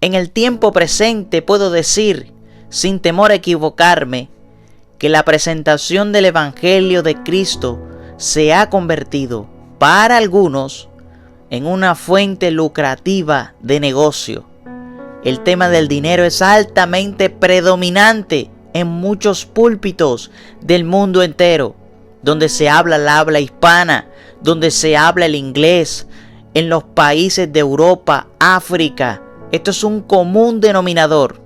En el tiempo presente puedo decir, sin temor a equivocarme, que la presentación del Evangelio de Cristo se ha convertido, para algunos, en una fuente lucrativa de negocio. El tema del dinero es altamente predominante en muchos púlpitos del mundo entero, donde se habla la habla hispana, donde se habla el inglés, en los países de Europa, África. Esto es un común denominador.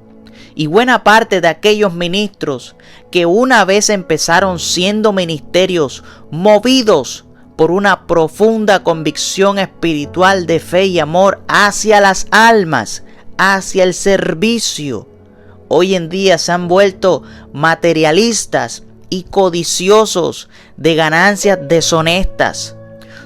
Y buena parte de aquellos ministros que una vez empezaron siendo ministerios movidos por una profunda convicción espiritual de fe y amor hacia las almas, hacia el servicio, hoy en día se han vuelto materialistas y codiciosos de ganancias deshonestas.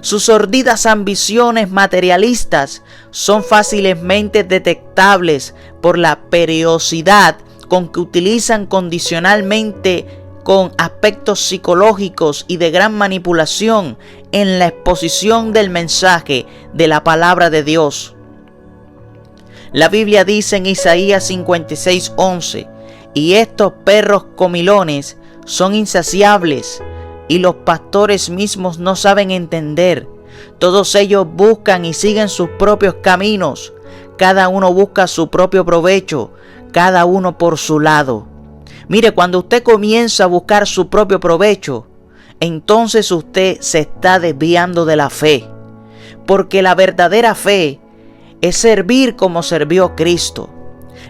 Sus sordidas ambiciones materialistas son fácilmente detectables por la periodicidad con que utilizan condicionalmente con aspectos psicológicos y de gran manipulación en la exposición del mensaje de la palabra de Dios. La Biblia dice en Isaías 56:11, y estos perros comilones son insaciables, y los pastores mismos no saben entender. Todos ellos buscan y siguen sus propios caminos. Cada uno busca su propio provecho, cada uno por su lado. Mire, cuando usted comienza a buscar su propio provecho, entonces usted se está desviando de la fe. Porque la verdadera fe es servir como sirvió Cristo.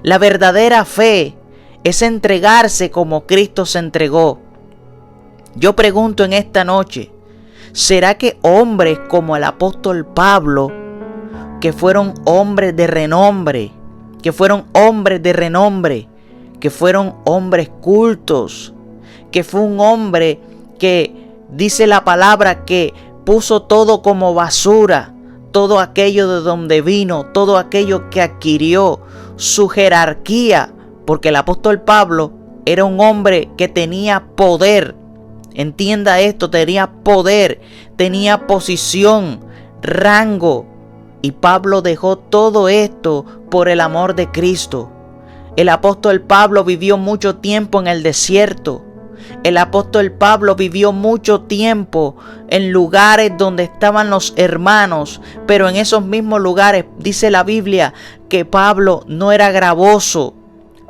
La verdadera fe es entregarse como Cristo se entregó. Yo pregunto en esta noche, ¿será que hombres como el apóstol Pablo, que fueron hombres de renombre, que fueron hombres cultos, que fue un hombre que dice la palabra que puso todo como basura, todo aquello de donde vino, todo aquello que adquirió, su jerarquía, porque el apóstol Pablo era un hombre que tenía poder? Entienda esto, tenía poder, tenía posición, rango. Y Pablo dejó todo esto por el amor de Cristo. El apóstol Pablo vivió mucho tiempo en el desierto. El apóstol Pablo vivió mucho tiempo en lugares donde estaban los hermanos, pero en esos mismos lugares dice la Biblia que Pablo no era gravoso.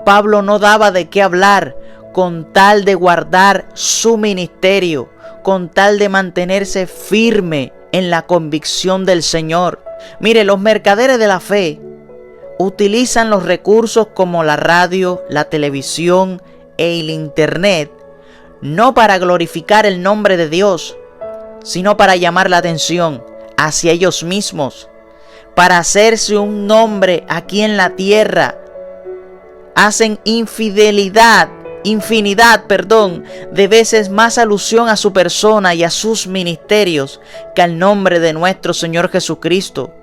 Pablo no daba de qué hablar con tal de guardar su ministerio, con tal de mantenerse firme en la convicción del Señor. Mire, los mercaderes de la fe utilizan los recursos como la radio, la televisión e el internet, no para glorificar el nombre de Dios, sino para llamar la atención hacia ellos mismos, para hacerse un nombre aquí en la tierra. Hacen infinidad de veces más alusión a su persona y a sus ministerios que al nombre de nuestro Señor Jesucristo.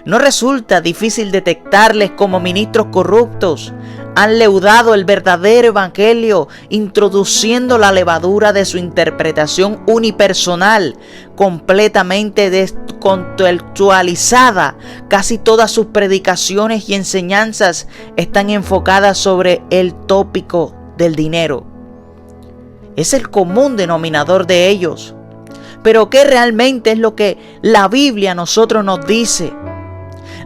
No resulta difícil detectarles como ministros corruptos. Han leudado el verdadero evangelio, introduciendo la levadura de su interpretación unipersonal, completamente descontextualizada. Casi todas sus predicaciones y enseñanzas están enfocadas sobre el tópico del dinero. Es el común denominador de ellos. Pero ¿qué realmente es lo que la Biblia a nosotros nos dice?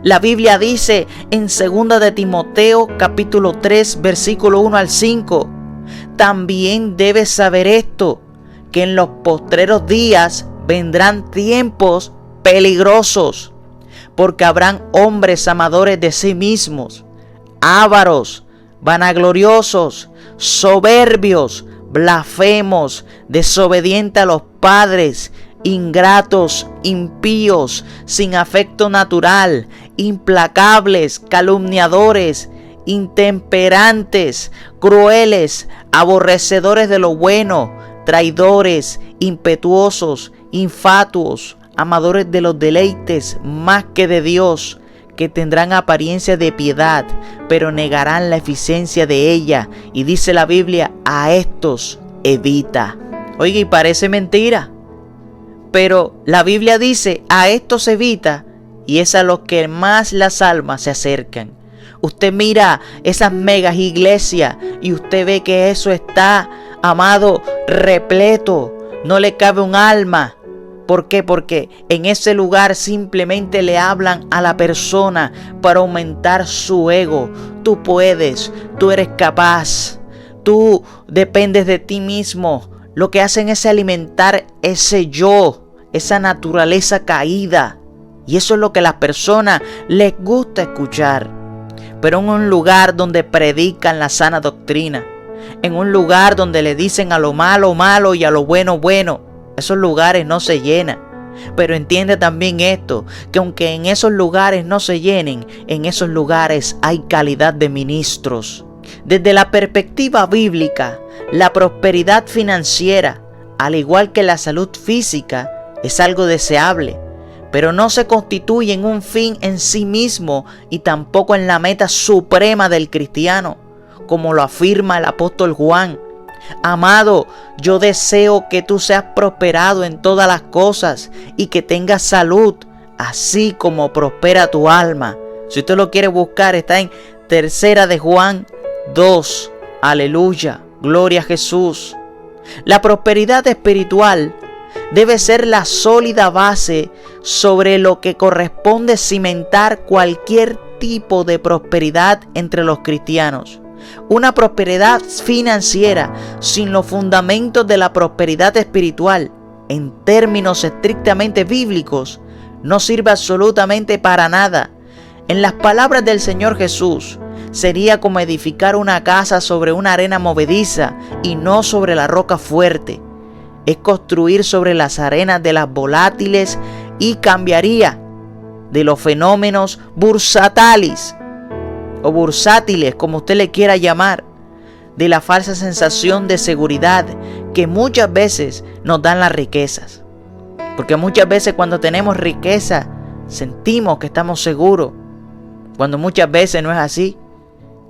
La Biblia dice en 2 de Timoteo capítulo 3 versículo 1 al 5, también debes saber esto, que en los postreros días vendrán tiempos peligrosos, porque habrán hombres amadores de sí mismos, ávaros, vanagloriosos, soberbios, blasfemos, desobedientes a los padres, ingratos, impíos, sin afecto natural, implacables, calumniadores, intemperantes, crueles, aborrecedores de lo bueno, traidores, impetuosos, infatuos, amadores de los deleites más que de Dios, que tendrán apariencia de piedad, pero negarán la eficiencia de ella. Y dice la Biblia, a estos evita. Oiga, y parece mentira, pero la Biblia dice, a estos evita, y es a los que más las almas se acercan. Usted mira esas megas iglesias y usted ve que eso está, amado, repleto. No le cabe un alma. ¿Por qué? Porque en ese lugar simplemente le hablan a la persona para aumentar su ego. Tú puedes, tú eres capaz, tú dependes de ti mismo. Lo que hacen es alimentar ese yo, esa naturaleza caída. Y eso es lo que a las personas les gusta escuchar. Pero en un lugar donde predican la sana doctrina, en un lugar donde le dicen a lo malo, malo y a lo bueno, bueno, esos lugares no se llenan. Pero entiende también esto, que aunque en esos lugares no se llenen, en esos lugares hay calidad de ministros. Desde la perspectiva bíblica, la prosperidad financiera, al igual que la salud física, es algo deseable, pero no se constituye en un fin en sí mismo y tampoco en la meta suprema del cristiano, como lo afirma el apóstol Juan. Amado, yo deseo que tú seas prosperado en todas las cosas y que tengas salud, así como prospera tu alma. Si usted lo quiere buscar, está en 3 de Juan 2. Aleluya, gloria a Jesús. La prosperidad espiritual debe ser la sólida base sobre lo que corresponde cimentar cualquier tipo de prosperidad entre los cristianos. Una prosperidad financiera sin los fundamentos de la prosperidad espiritual, en términos estrictamente bíblicos, no sirve absolutamente para nada. En las palabras del Señor Jesús, sería como edificar una casa sobre una arena movediza y no sobre la roca fuerte. Es construir sobre las arenas de las volátiles y cambiaría de los fenómenos bursátiles o bursátiles, como usted le quiera llamar, de la falsa sensación de seguridad que muchas veces nos dan las riquezas. Porque muchas veces cuando tenemos riqueza sentimos que estamos seguros, cuando muchas veces no es así.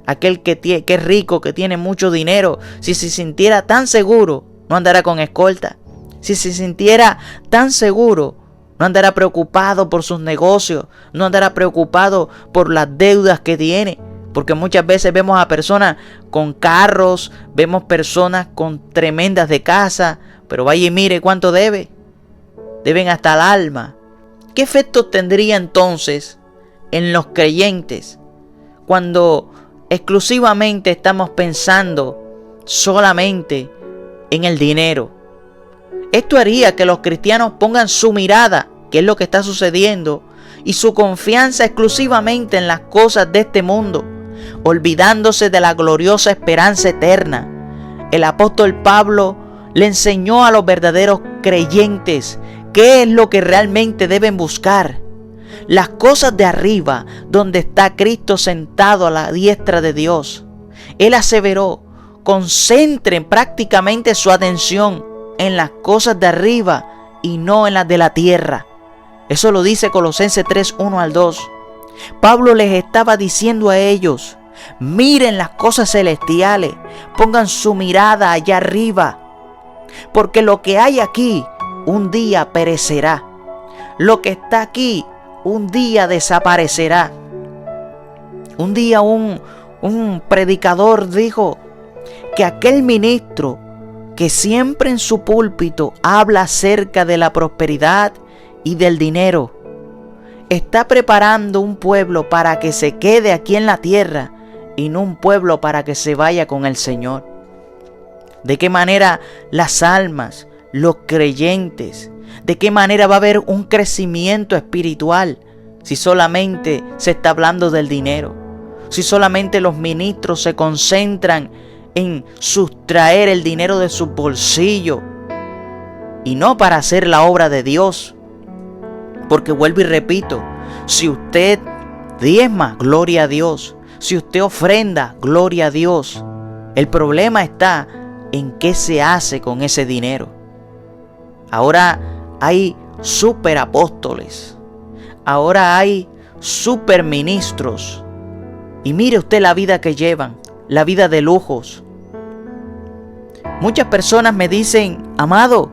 Aquel que es rico, que tiene mucho dinero, si se sintiera tan seguro, no andará con escolta. Si se sintiera tan seguro, no andará preocupado por sus negocios, no andará preocupado por las deudas que tiene. Porque muchas veces vemos a personas con carros, vemos personas con tremendas de casa, pero vaya y mire cuánto debe. Deben hasta el alma. ¿Qué efecto tendría entonces en los creyentes cuando exclusivamente estamos pensando solamente en el dinero? Esto haría que los cristianos pongan su mirada, que es lo que está sucediendo, y su confianza exclusivamente en las cosas de este mundo, olvidándose de la gloriosa esperanza eterna. El apóstol Pablo le enseñó a los verdaderos creyentes qué es lo que realmente deben buscar. Las cosas de arriba, donde está Cristo sentado a la diestra de Dios. Él aseveró: concentren prácticamente su atención en las cosas de arriba y no en las de la tierra. Eso lo dice Colosenses 3, 1 al 2. Pablo les estaba diciendo a ellos: miren las cosas celestiales, pongan su mirada allá arriba, porque lo que hay aquí un día perecerá. Lo que está aquí un día desaparecerá. Un día un predicador dijo que aquel ministro que siempre en su púlpito habla acerca de la prosperidad y del dinero, está preparando un pueblo para que se quede aquí en la tierra y no un pueblo para que se vaya con el Señor. ¿De qué manera las almas, los creyentes, de qué manera va a haber un crecimiento espiritual si solamente se está hablando del dinero? Si solamente los ministros se concentran en sustraer el dinero de sus bolsillos y no para hacer la obra de Dios. Porque vuelvo y repito, si usted diezma, gloria a Dios. Si usted ofrenda, gloria a Dios. El problema está en qué se hace con ese dinero. Ahora hay superapóstoles. Ahora hay superministros. Y mire usted la vida que llevan, la vida de lujos. Muchas personas me dicen: amado,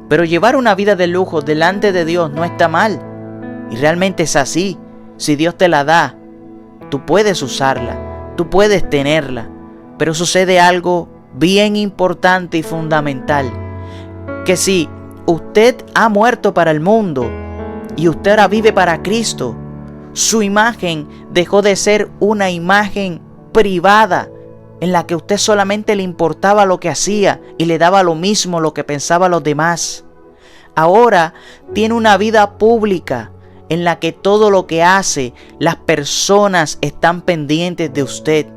pero llevar una vida de lujo delante de Dios no está mal. Y realmente es así. Si Dios te la da, tú puedes usarla, tú puedes tenerla, pero sucede algo bien importante y fundamental, que si usted ha muerto para el mundo y usted ahora vive para Cristo, su imagen dejó de ser una imagen privada en la que a usted solamente le importaba lo que hacía y le daba lo mismo lo que pensaban los demás. Ahora tiene una vida pública en la que todo lo que hace, las personas están pendientes de usted.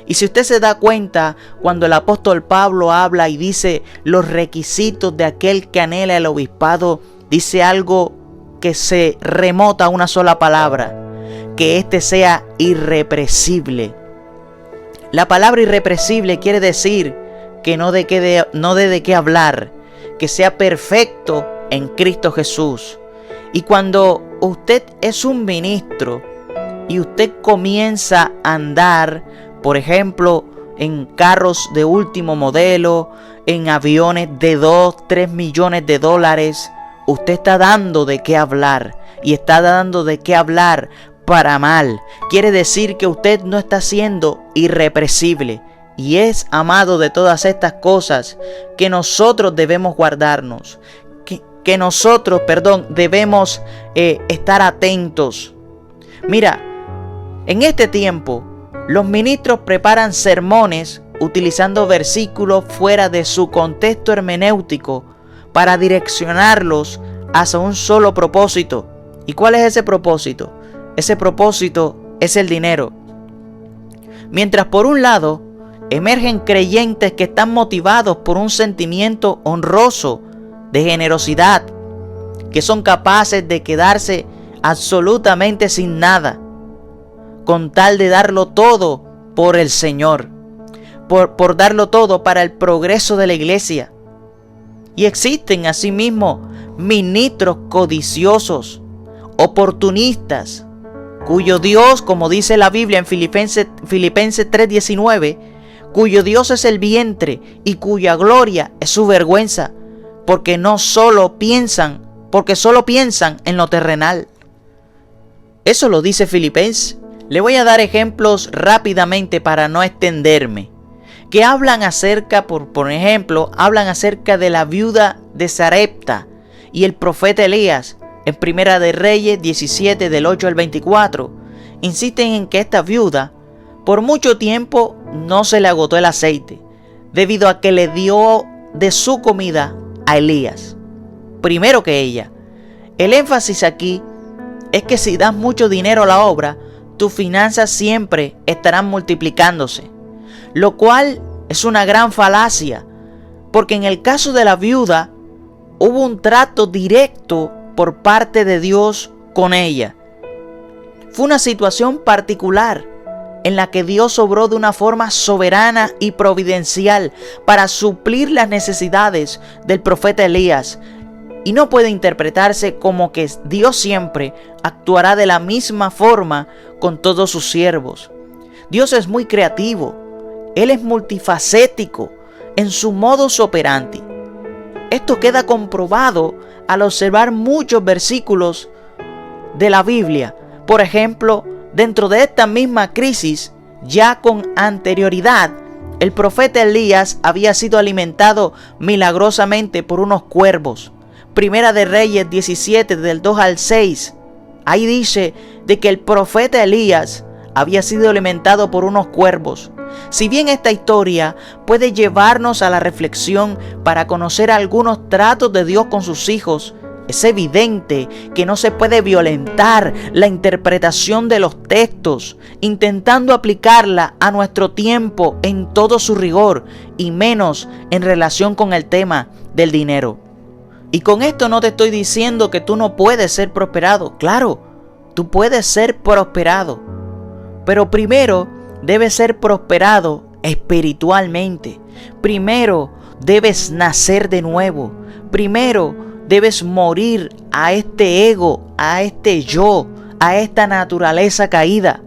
Y si usted se da cuenta, cuando el apóstol Pablo habla y dice los requisitos de aquel que anhela el obispado, dice algo que se remota a una sola palabra: que éste sea irrepresible. La palabra irrepresible quiere decir que no dé de qué hablar, que sea perfecto en Cristo Jesús. Y cuando usted es un ministro y usted comienza a andar, por ejemplo, en carros de último modelo, en aviones de 2-3 millones de dólares, usted está dando de qué hablar, y está dando de qué hablar para mal. Quiere decir que usted no está siendo irrepresible. Y es, amado, de todas estas cosas que nosotros debemos guardarnos, que nosotros, debemos estar atentos. Mira, en este tiempo los ministros preparan sermones utilizando versículos fuera de su contexto hermenéutico para direccionarlos hacia un solo propósito. ¿Y cuál es ese propósito? Ese propósito es el dinero. Mientras por un lado emergen creyentes que están motivados por un sentimiento honroso de generosidad, que son capaces de quedarse absolutamente sin nada, con tal de darlo todo por el Señor, por darlo todo para el progreso de la iglesia. Y existen asimismo ministros codiciosos, oportunistas, cuyo Dios, como dice la Biblia en Filipenses 3:19, cuyo Dios es el vientre y cuya gloria es su vergüenza, porque solo piensan en lo terrenal. Eso lo dice Filipenses. Le voy a dar ejemplos rápidamente para no extenderme, que hablan acerca, por ejemplo, hablan acerca de la viuda de Sarepta y el profeta Elías. En Primera de Reyes 17 del 8 al 24, insisten en que esta viuda por mucho tiempo no se le agotó el aceite, debido a que le dio de su comida a Elías primero que ella. El énfasis aquí es que si das mucho dinero a la obra, tus finanzas siempre estarán multiplicándose, lo cual es una gran falacia, porque en el caso de la viuda hubo un trato directo por parte de Dios con ella. Fue una situación particular en la que Dios obró de una forma soberana y providencial para suplir las necesidades del profeta Elías, y no puede interpretarse como que Dios siempre actuará de la misma forma con todos sus siervos. Dios es muy creativo, Él es multifacético en su modus operandi. Esto queda comprobado al observar muchos versículos de la Biblia. Por ejemplo, dentro de esta misma crisis, ya con anterioridad, el profeta Elías había sido alimentado milagrosamente por unos cuervos. Primera de Reyes 17 del 2 al 6. Ahí dice de que el profeta Elías había sido alimentado por unos cuervos. Si bien esta historia puede llevarnos a la reflexión para conocer algunos tratos de Dios con sus hijos, es evidente que no se puede violentar la interpretación de los textos, intentando aplicarla a nuestro tiempo en todo su rigor, y menos en relación con el tema del dinero. Y con esto no te estoy diciendo que tú no puedes ser prosperado. Claro, tú puedes ser prosperado, pero primero debes ser prosperado espiritualmente. Primero debes nacer de nuevo. Primero debes morir a este ego, a este yo, a esta naturaleza caída.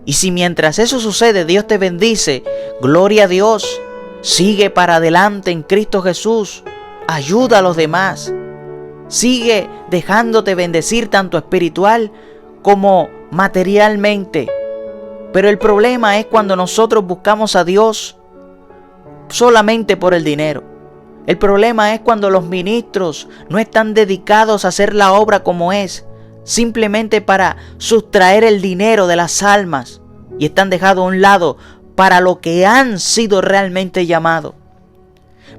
Y si mientras eso sucede Dios te bendice, gloria a Dios. Sigue para adelante en Cristo Jesús. Ayuda a los demás. Sigue dejándote bendecir tanto espiritual como materialmente. Pero el problema es cuando nosotros buscamos a Dios solamente por el dinero. El problema es cuando los ministros no están dedicados a hacer la obra como es, simplemente para sustraer el dinero de las almas, y están dejados a un lado para lo que han sido realmente llamados.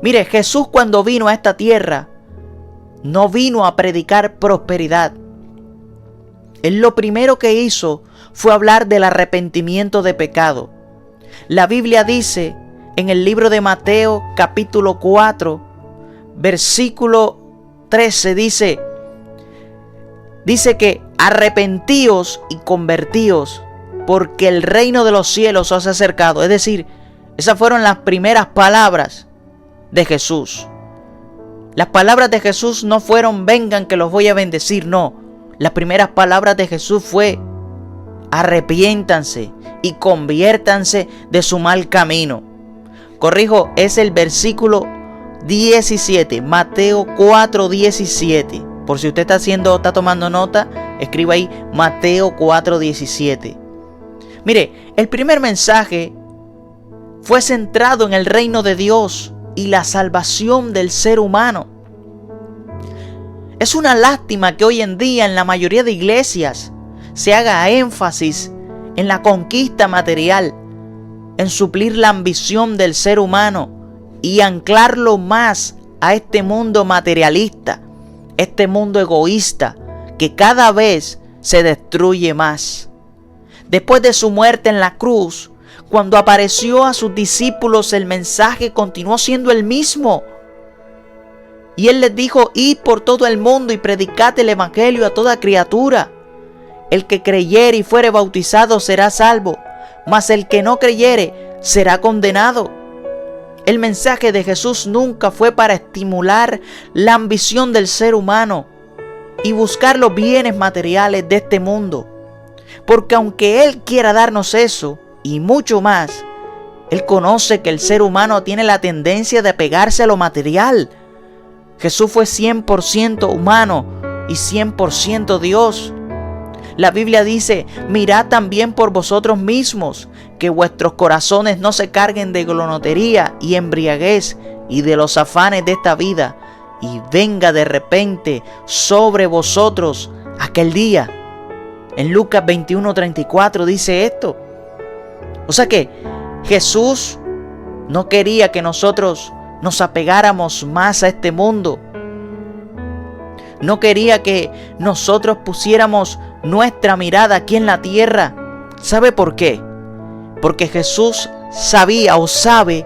Mire, Jesús cuando vino a esta tierra, no vino a predicar prosperidad. Él lo primero que hizo fue hablar del arrepentimiento de pecado. La Biblia dice en el libro de Mateo capítulo 4, versículo 13, dice que arrepentíos y convertíos, porque el reino de los cielos os ha acercado. Es decir, esas fueron las primeras palabras de Jesús. Las palabras de Jesús no fueron vengan que los voy a bendecir, no. Las primeras palabras de Jesús fue arrepiéntanse y conviértanse de su mal camino. Corrijo, es el versículo 17, Mateo 4:17. Por si usted está tomando nota, escriba ahí Mateo 4:17. Mire, el primer mensaje fue centrado en el reino de Dios y la salvación del ser humano. Es una lástima que hoy en día en la mayoría de iglesias se haga énfasis en la conquista material, en suplir la ambición del ser humano y anclarlo más a este mundo materialista, este mundo egoísta que cada vez se destruye más. Después de su muerte en la cruz, cuando apareció a sus discípulos, el mensaje continuó siendo el mismo. Y Él les dijo, id por todo el mundo y predicad el evangelio a toda criatura. El que creyere y fuere bautizado será salvo, mas el que no creyere será condenado. El mensaje de Jesús nunca fue para estimular la ambición del ser humano y buscar los bienes materiales de este mundo. Porque aunque Él quiera darnos eso y mucho más, Él conoce que el ser humano tiene la tendencia de apegarse a lo material. Jesús fue 100% humano y 100% Dios. La Biblia dice, mirad también por vosotros mismos, que vuestros corazones no se carguen de glotonería y embriaguez y de los afanes de esta vida, y venga de repente sobre vosotros aquel día. En Lucas 21:34 dice esto. O sea que Jesús no quería que nosotros nos apegáramos más a este mundo. No quería que nosotros pusiéramos nuestra mirada aquí en la tierra. ¿Sabe por qué? Porque Jesús sabía o sabe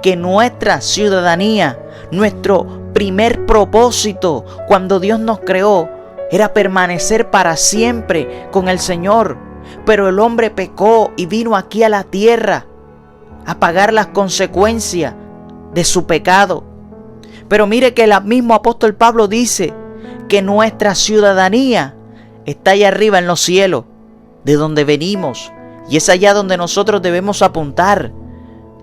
que nuestra ciudadanía, nuestro primer propósito cuando Dios nos creó, era permanecer para siempre con el Señor. Pero el hombre pecó y vino aquí a la tierra a pagar las consecuencias de su pecado. Pero mire que el mismo apóstol Pablo dice que nuestra ciudadanía está allá arriba en los cielos, de donde venimos, y es allá donde nosotros debemos apuntar,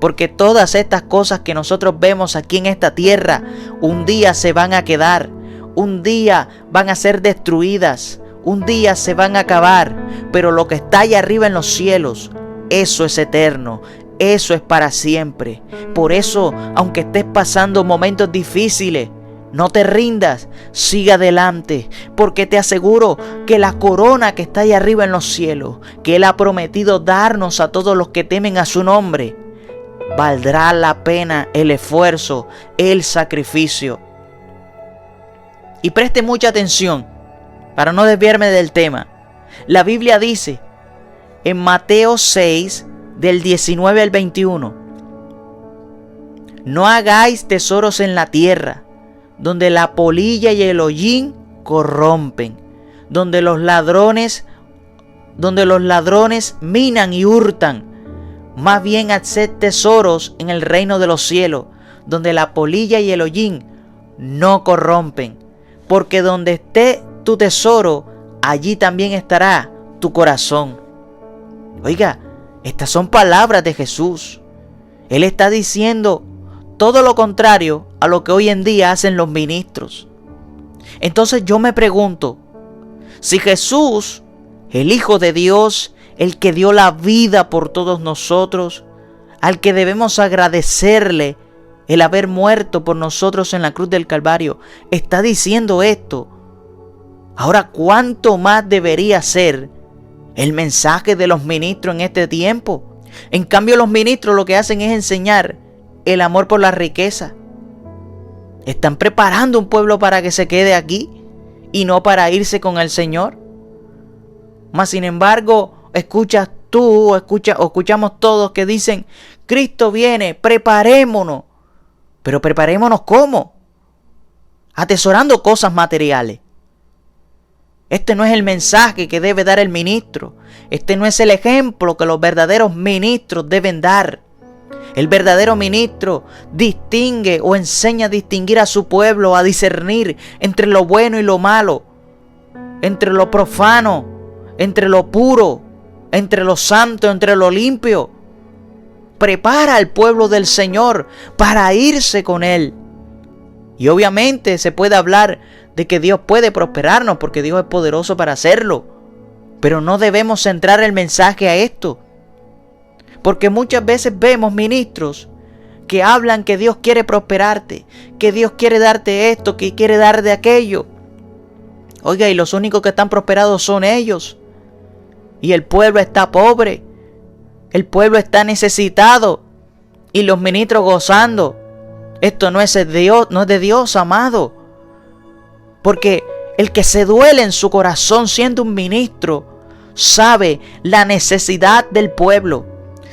porque todas estas cosas que nosotros vemos aquí en esta tierra, un día se van a quedar, un día van a ser destruidas, un día se van a acabar, pero lo que está allá arriba en los cielos, eso es eterno, eso es para siempre. Por eso, aunque estés pasando momentos difíciles, no te rindas, sigue adelante, porque te aseguro que la corona que está ahí arriba en los cielos, que Él ha prometido darnos a todos los que temen a su nombre, valdrá la pena el esfuerzo, el sacrificio. Y preste mucha atención, para no desviarme del tema. La Biblia dice, en Mateo 6, del 19 al 21, no hagáis tesoros en la tierra, donde la polilla y el hollín corrompen, donde los ladrones minan y hurtan. Más bien haced tesoros en el reino de los cielos, donde la polilla y el hollín no corrompen, porque donde esté tu tesoro, allí también estará tu corazón. Oiga, estas son palabras de Jesús. Él está diciendo todo lo contrario a lo que hoy en día hacen los ministros. Entonces yo me pregunto, si Jesús, el Hijo de Dios, el que dio la vida por todos nosotros, al que debemos agradecerle el haber muerto por nosotros en la cruz del Calvario, está diciendo esto. Ahora, ¿cuánto más debería ser el mensaje de los ministros en este tiempo? En cambio, los ministros lo que hacen es enseñar el amor por la riqueza. Están preparando un pueblo para que se quede aquí y no para irse con el Señor. Mas sin embargo, escuchas tú o escuchamos todos que dicen: Cristo viene, preparémonos. Pero preparémonos ¿cómo? Atesorando cosas materiales. Este no es el mensaje que debe dar el ministro. Este no es el ejemplo que los verdaderos ministros deben dar. El verdadero ministro distingue o enseña a distinguir a su pueblo, a discernir entre lo bueno y lo malo, entre lo profano, entre lo puro, entre lo santo, entre lo limpio. Prepara al pueblo del Señor para irse con Él. Y obviamente se puede hablar de que Dios puede prosperarnos porque Dios es poderoso para hacerlo. Pero no debemos centrar el mensaje a esto. Porque muchas veces vemos ministros que hablan que Dios quiere prosperarte, que Dios quiere darte esto, que quiere darte aquello. Oiga, y los únicos que están prosperados son ellos. Y el pueblo está pobre. El pueblo está necesitado. Y los ministros gozando. Esto no es de Dios, no es de Dios, amado. Porque el que se duele en su corazón siendo un ministro sabe la necesidad del pueblo.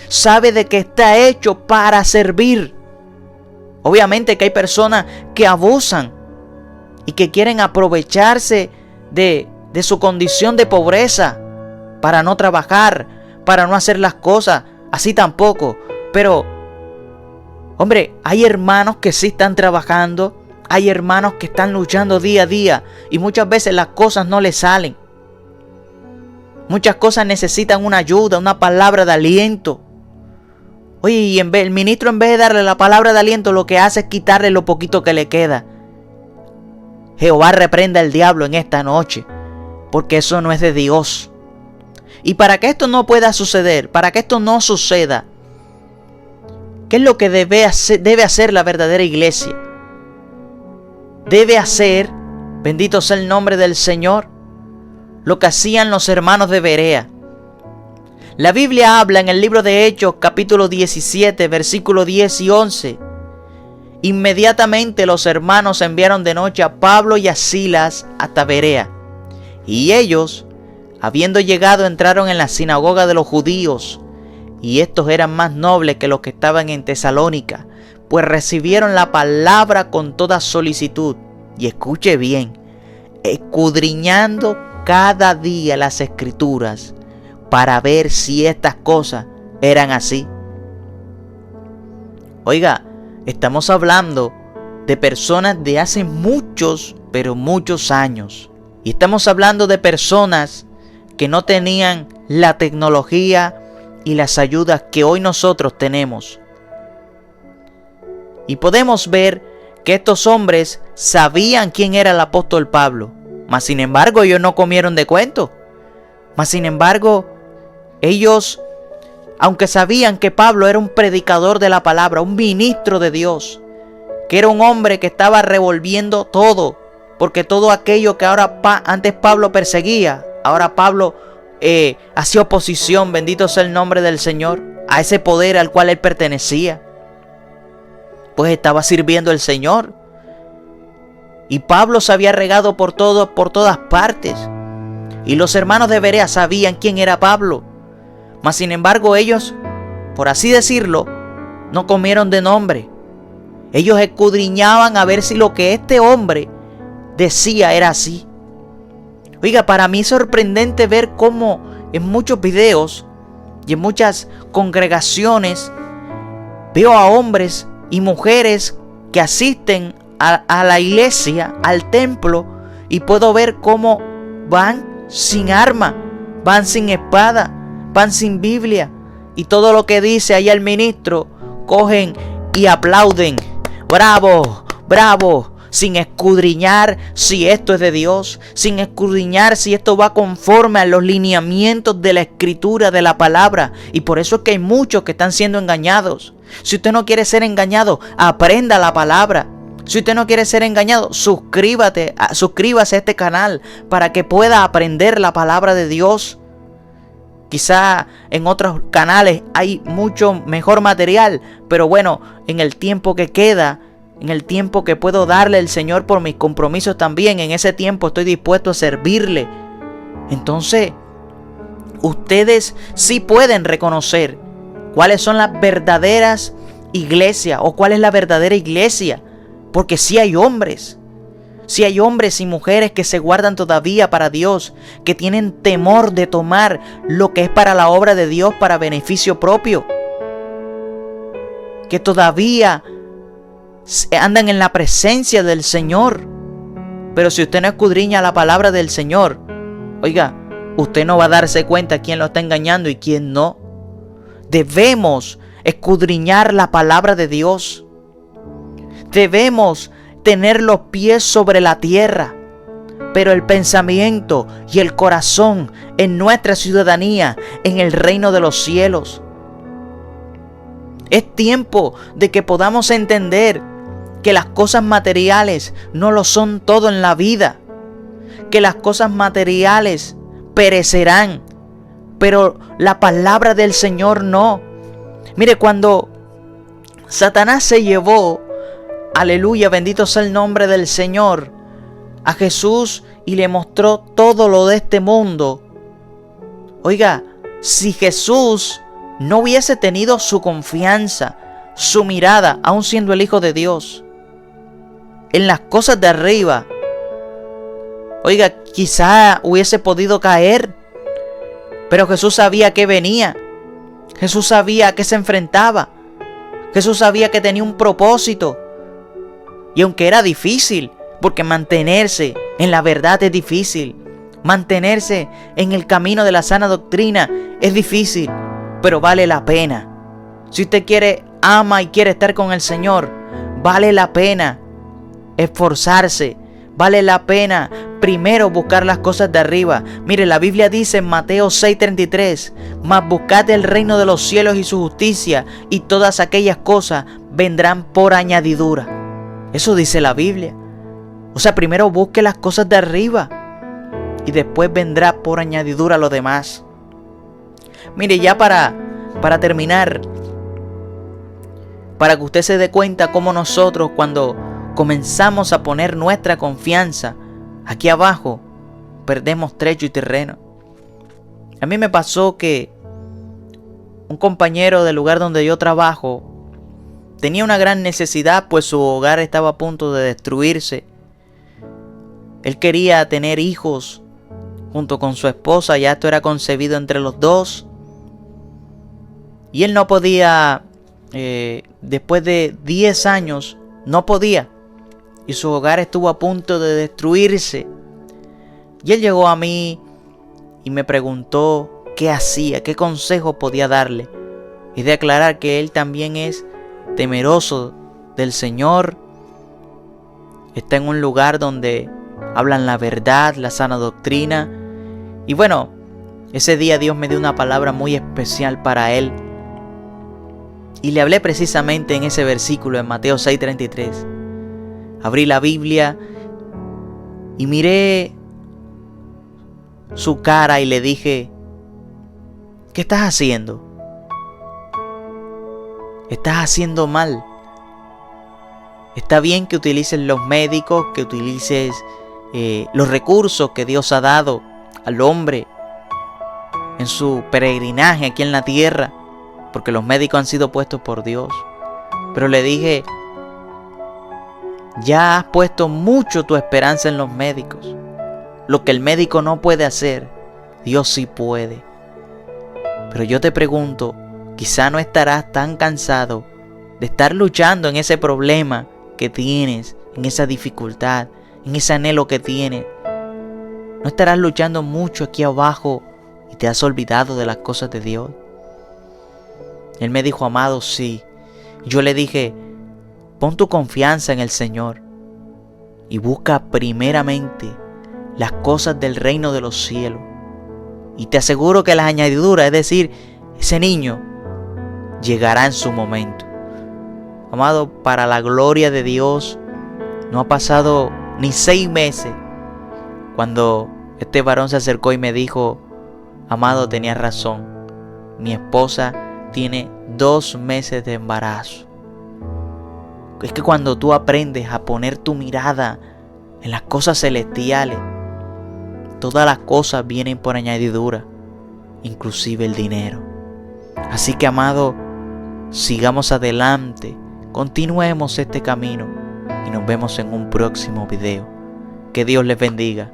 Sabe de que está hecho para servir. Obviamente que hay personas que abusan y que quieren aprovecharse de su condición de pobreza para no trabajar, para no hacer las cosas. Así tampoco. Pero, hombre, hay hermanos que sí están trabajando. Hay hermanos que están luchando día a día y muchas veces las cosas no les salen. Muchas cosas necesitan una ayuda, una palabra de aliento. Oye, y el ministro en vez de darle la palabra de aliento, lo que hace es quitarle lo poquito que le queda. Jehová reprenda al diablo en esta noche, porque eso no es de Dios. Y para que esto no pueda suceder, para que esto no suceda, ¿qué es lo que debe hacer la verdadera iglesia? Debe hacer, bendito sea el nombre del Señor, lo que hacían los hermanos de Berea. La Biblia habla en el libro de Hechos, capítulo 17, versículos 10 y 11. Inmediatamente los hermanos enviaron de noche a Pablo y a Silas hasta Berea. Y ellos, habiendo llegado, entraron en la sinagoga de los judíos. Y estos eran más nobles que los que estaban en Tesalónica, pues recibieron la palabra con toda solicitud. Y escuche bien, escudriñando cada día las escrituras para ver si estas cosas eran así. Oiga, estamos hablando de personas de hace muchos, pero muchos años. Y estamos hablando de personas que no tenían la tecnología y las ayudas que hoy nosotros tenemos. Y podemos ver que estos hombres sabían quién era el apóstol Pablo. Mas sin embargo ellos no comieron de cuento. Mas sin embargo ellos, aunque sabían que Pablo era un predicador de la palabra, un ministro de Dios, que era un hombre que estaba revolviendo todo, porque todo aquello que antes Pablo perseguía, ahora Pablo hacía oposición, bendito sea el nombre del Señor, a ese poder al cual él pertenecía. Pues estaba sirviendo al Señor. Y Pablo se había regado por todas partes. Y los hermanos de Berea sabían quién era Pablo. Mas sin embargo ellos, por así decirlo, no comieron de nombre. Ellos escudriñaban a ver si lo que este hombre decía era así. Oiga, para mí es sorprendente ver cómo en muchos videos y en muchas congregaciones veo a hombres y mujeres que asisten a la iglesia, al templo, y puedo ver cómo van sin arma, van sin espada, van sin Biblia, y todo lo que dice ahí el ministro cogen y aplauden. Bravo, bravo, sin escudriñar si esto es de Dios, sin escudriñar si esto va conforme a los lineamientos de la Escritura, de la palabra. Y por eso es que hay muchos que están siendo engañados. Si usted no quiere ser engañado, aprenda la palabra. Si usted no quiere ser engañado, suscríbase a este canal para que pueda aprender la palabra de Dios. Quizá en otros canales hay mucho mejor material, pero bueno, en el tiempo que queda, en el tiempo que puedo darle al Señor por mis compromisos también, en ese tiempo estoy dispuesto a servirle. Entonces, ustedes sí pueden reconocer cuáles son las verdaderas iglesias o cuál es la verdadera iglesia. Porque sí hay hombres y mujeres que se guardan todavía para Dios, que tienen temor de tomar lo que es para la obra de Dios para beneficio propio, que todavía andan en la presencia del Señor. Pero si usted no escudriña la palabra del Señor, oiga, usted no va a darse cuenta quién lo está engañando y quién no. Debemos escudriñar la palabra de Dios. Debemos tener los pies sobre la tierra, pero el pensamiento y el corazón en nuestra ciudadanía, en el reino de los cielos. Es tiempo de que podamos entender que las cosas materiales no lo son todo en la vida, que las cosas materiales perecerán, pero la palabra del Señor no. Mire, cuando Satanás se llevó, aleluya, bendito sea el nombre del Señor, a Jesús y le mostró todo lo de este mundo. Oiga, si Jesús no hubiese tenido su confianza, su mirada, aun siendo el Hijo de Dios, en las cosas de arriba, oiga, quizá hubiese podido caer. Pero Jesús sabía que venía. Jesús sabía a qué se enfrentaba. Jesús sabía que tenía un propósito. Y aunque era difícil, porque mantenerse en la verdad es difícil, mantenerse en el camino de la sana doctrina es difícil, pero vale la pena. Si usted ama y quiere estar con el Señor, vale la pena esforzarse, vale la pena primero buscar las cosas de arriba. Mire, la Biblia dice en Mateo 6:33, mas buscad el reino de los cielos y su justicia, y todas aquellas cosas vendrán por añadidura. Eso dice la Biblia. O sea, primero busque las cosas de arriba y después vendrá por añadidura lo demás. Mire, ya para terminar, para que usted se dé cuenta cómo nosotros cuando comenzamos a poner nuestra confianza aquí abajo, perdemos trecho y terreno. A mí me pasó que un compañero del lugar donde yo trabajo tenía una gran necesidad, pues su hogar estaba a punto de destruirse. Él quería tener hijos junto con su esposa, ya esto era concebido entre los dos. Y él no podía, después de 10 años, no podía. Y su hogar estuvo a punto de destruirse. Y él llegó a mí y me preguntó qué hacía, qué consejo podía darle. Y de aclarar que él también es temeroso del Señor, está en un lugar donde hablan la verdad, la sana doctrina. Y bueno, ese día Dios me dio una palabra muy especial para él, y le hablé precisamente en ese versículo en Mateo 6:33. Abrí la Biblia y miré su cara y le dije: ¿qué estás haciendo? Estás haciendo mal. Está bien que utilices los médicos, que utilices los recursos que Dios ha dado al hombre en su peregrinaje aquí en la tierra, porque los médicos han sido puestos por Dios. Pero le dije: ya has puesto mucho tu esperanza en los médicos. Lo que el médico no puede hacer, Dios sí puede. Pero yo te pregunto, quizá no estarás tan cansado de estar luchando en ese problema que tienes, en esa dificultad, en ese anhelo que tienes. ¿No estarás luchando mucho aquí abajo y te has olvidado de las cosas de Dios? Él me dijo: amado, sí. Yo le dije: pon tu confianza en el Señor. y busca primeramente las cosas del reino de los cielos. Y te aseguro que las añadiduras, es decir, ese niño, llegará en su momento. Amado, para la gloria de Dios, no ha pasado ni 6 meses cuando este varón se acercó y me dijo: amado, tenías razón, mi esposa tiene 2 meses de embarazo. Es que cuando tú aprendes a poner tu mirada en las cosas celestiales, todas las cosas vienen por añadidura, inclusive el dinero. Así que, amado, sigamos adelante, continuemos este camino y nos vemos en un próximo video. Que Dios les bendiga.